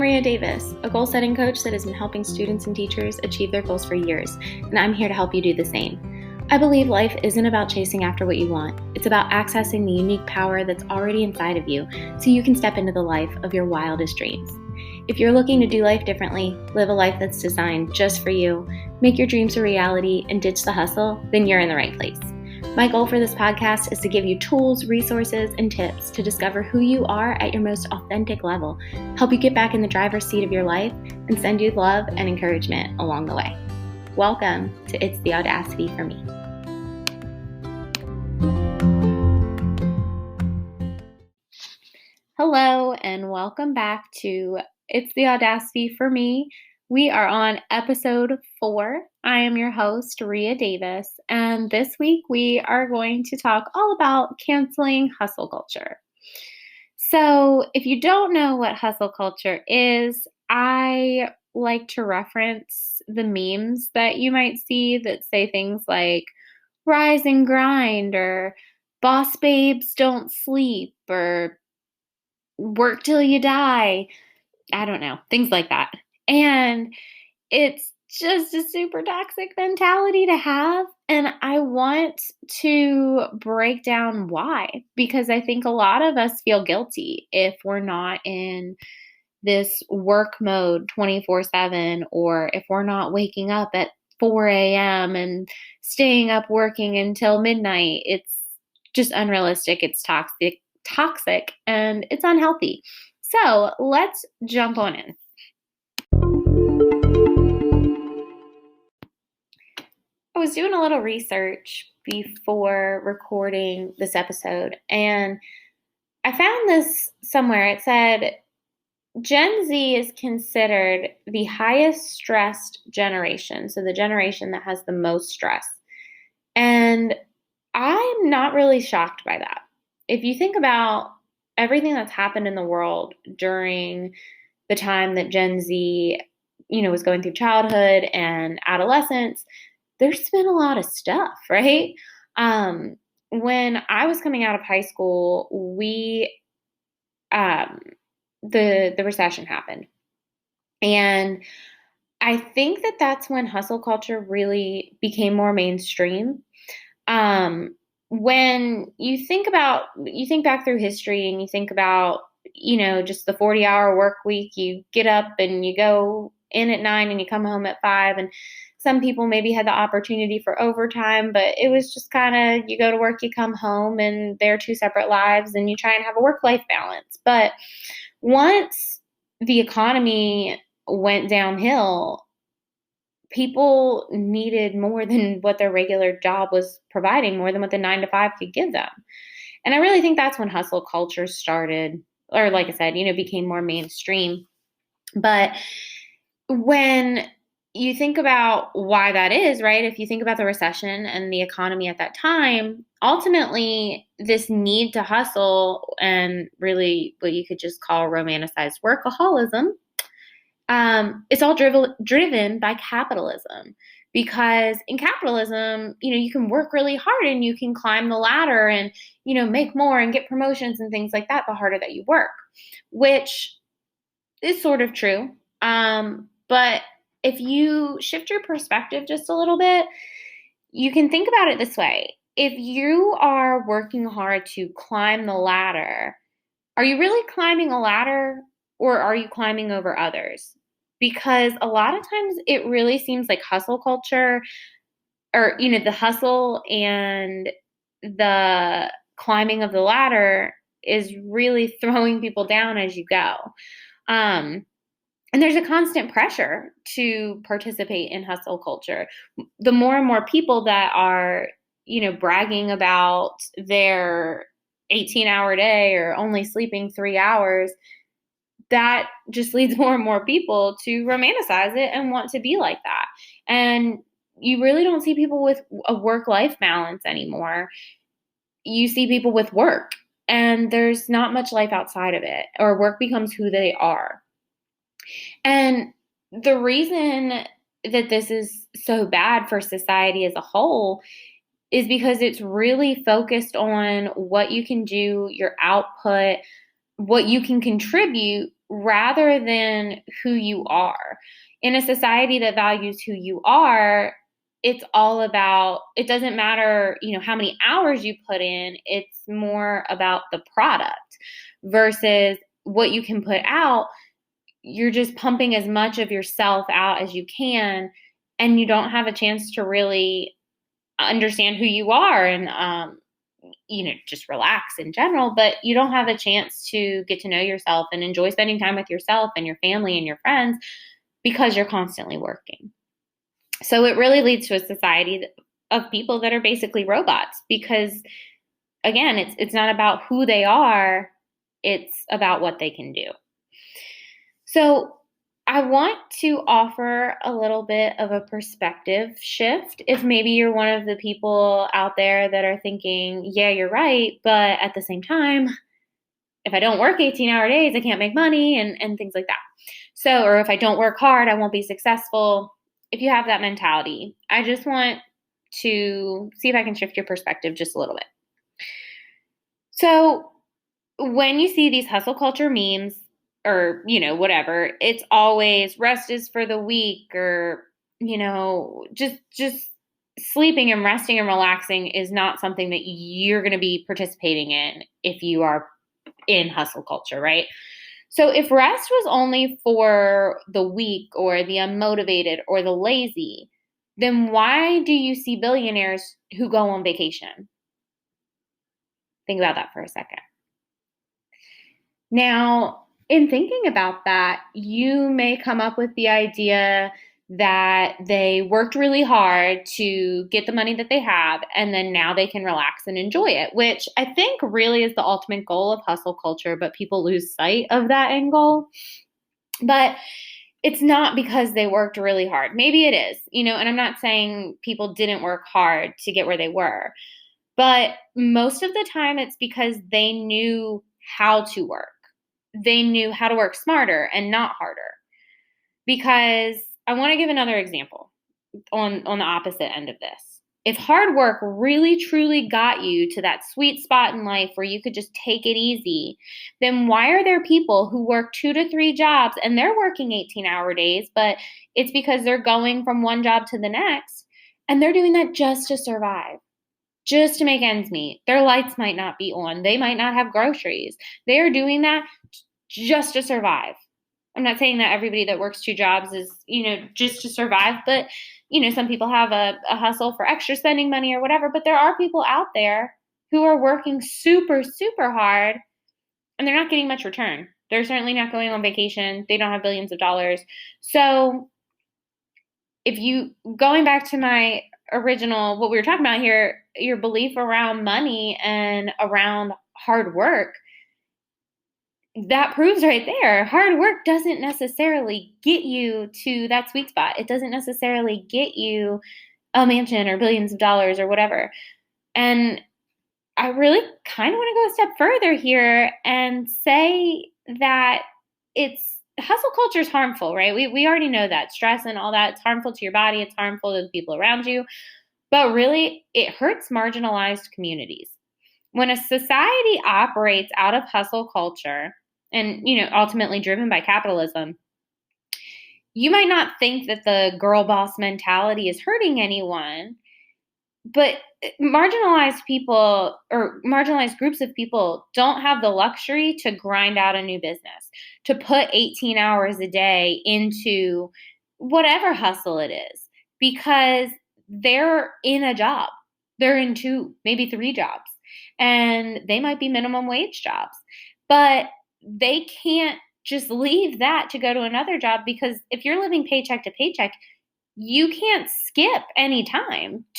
Maria Davis, a goal-setting coach that has been helping students and teachers achieve their goals for years, and I'm here to help you do the same. I believe life isn't about chasing after what you want. It's about accessing the unique power that's already inside of you so you can step into the life of your wildest dreams. If you're looking to do life differently, live a life that's designed just for you, make your dreams a reality, and ditch the hustle, then you're in the right place. My goal for this podcast is to give you tools, resources, and tips to discover who you are at your most authentic level, help you get back in the driver's seat of your life, and send you love and encouragement along the way. Welcome to It's the Audacity for Me. Hello, and welcome back to It's the Audacity for Me. We are on episode 4. I am your host, Rhea Davis, and this week we are going to talk all about canceling hustle culture. So if you don't know what hustle culture is, I like to reference the memes that you might see that say things like rise and grind, or boss babes don't sleep, or work till you die. I don't know, things like that. And it's just a super toxic mentality to have. And I want to break down why, because I think a lot of us feel guilty if we're not in this work mode 24/7, or if we're not waking up at 4 a.m. and staying up working until midnight. It's just unrealistic. It's toxic, and it's unhealthy. So let's jump on in. I was doing a little research before recording this episode, and I found this somewhere. It said Gen Z is considered the highest stressed generation, so the generation that has the most stress. And I'm not really shocked by that. If you think about everything that's happened in the world during the time that Gen Z, was going through childhood and adolescence, there's been a lot of stuff, right? When I was coming out of high school, the recession happened. And I think that that's when hustle culture really became more mainstream. When you think back through history and you think about, just the 40-hour work week, you get up and you go in at 9 and you come home at 5. And some people maybe had the opportunity for overtime, but it was just kind of, you go to work, you come home, and they're two separate lives, and you try and have a work-life balance. But once the economy went downhill, people needed more than what their regular job was providing, more than what the 9-to-5 could give them. And I really think that's when hustle culture started, or like I said, became more mainstream. But when you think about why that is, right? If you think about the recession and the economy at that time, ultimately this need to hustle, and really what you could just call romanticized workaholism, it's all driven by capitalism. Because in capitalism, you can work really hard and you can climb the ladder and, make more and get promotions and things like that the harder that you work, which is sort of true. But if you shift your perspective just a little bit, you can think about it this way. If you are working hard to climb the ladder, are you really climbing a ladder, or are you climbing over others? Because a lot of times it really seems like hustle culture, or, the hustle and the climbing of the ladder is really throwing people down as you go. And there's a constant pressure to participate in hustle culture. The more and more people that are, bragging about their 18-hour day or only sleeping 3 hours, that just leads more and more people to romanticize it and want to be like that. And you really don't see people with a work-life balance anymore. You see people with work, and there's not much life outside of it, or work becomes who they are. And the reason that this is so bad for society as a whole is because it's really focused on what you can do, your output, what you can contribute, rather than who you are. In a society that values who you are, it's all about, it doesn't matter, how many hours you put in, it's more about the product versus what you can put out. You're just pumping as much of yourself out as you can, and you don't have a chance to really understand who you are and just relax in general, but you don't have a chance to get to know yourself and enjoy spending time with yourself and your family and your friends because you're constantly working. So it really leads to a society of people that are basically robots because, again, it's not about who they are, it's about what they can do. So I want to offer a little bit of a perspective shift. If maybe you're one of the people out there that are thinking, yeah, you're right, but at the same time, if I don't work 18-hour days, I can't make money and things like that. So, or if I don't work hard, I won't be successful. If you have that mentality, I just want to see if I can shift your perspective just a little bit. So when you see these hustle culture memes or, whatever, it's always rest is for the weak or, just sleeping and resting and relaxing is not something that you're going to be participating in if you are in hustle culture, right? So if rest was only for the weak or the unmotivated or the lazy, then why do you see billionaires who go on vacation? Think about that for a second. Now, in thinking about that, you may come up with the idea that they worked really hard to get the money that they have, and then now they can relax and enjoy it, which I think really is the ultimate goal of hustle culture, but people lose sight of that end goal. But it's not because they worked really hard. Maybe it is, and I'm not saying people didn't work hard to get where they were, but most of the time it's because they knew how to work. They knew how to work smarter and not harder. Because I want to give another example on the opposite end of this. If hard work really truly got you to that sweet spot in life where you could just take it easy, then why are there people who work 2 to 3 jobs and they're working 18-hour days, but it's because they're going from one job to the next and they're doing that just to survive, just to make ends meet. Their lights might not be on. They might not have groceries. They are doing that just to survive. I'm not saying that everybody that works 2 jobs is, just to survive, but, some people have a hustle for extra spending money or whatever, but there are people out there who are working super, super hard and they're not getting much return. They're certainly not going on vacation. They don't have billions of dollars. So going back to my original, what we were talking about here, your belief around money and around hard work, that proves right there, hard work doesn't necessarily get you to that sweet spot. It doesn't necessarily get you a mansion or billions of dollars or whatever. And I really kind of want to go a step further here and say that hustle culture is harmful, right? We already know that. Stress and all that, it's harmful to your body, it's harmful to the people around you. But really, it hurts marginalized communities. When a society operates out of hustle culture and, ultimately driven by capitalism, you might not think that the girl boss mentality is hurting anyone, but marginalized people or marginalized groups of people don't have the luxury to grind out a new business, to put 18 hours a day into whatever hustle it is, because they're in a job. They're in 2, maybe 3 jobs. And they might be minimum wage jobs, but they can't just leave that to go to another job because if you're living paycheck to paycheck, you can't skip any time